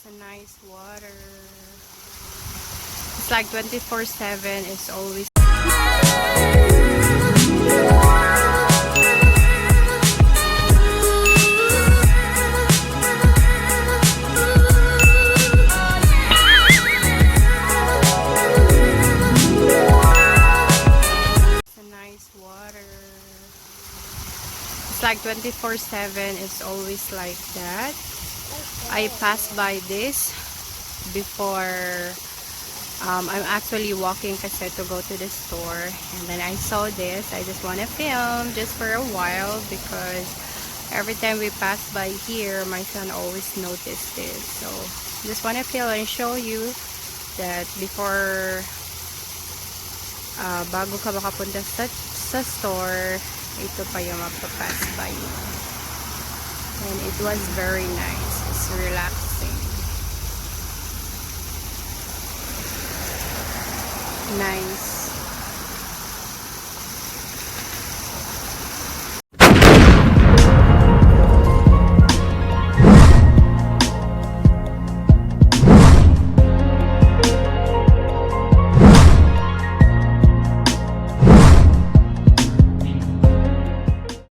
It's a nice water. It's like 24/7. It's always like 24/7. It's always like that. I passed by this before. I'm actually walking kasi to go to the store, and then I saw this. I just want to film just for a while because every time we pass by here, my son always noticed this. So just want to film and show you that before bago ka makapunta sa store, ito pa yung mapapass by mo. And it was very nice. It's relaxing. Nice.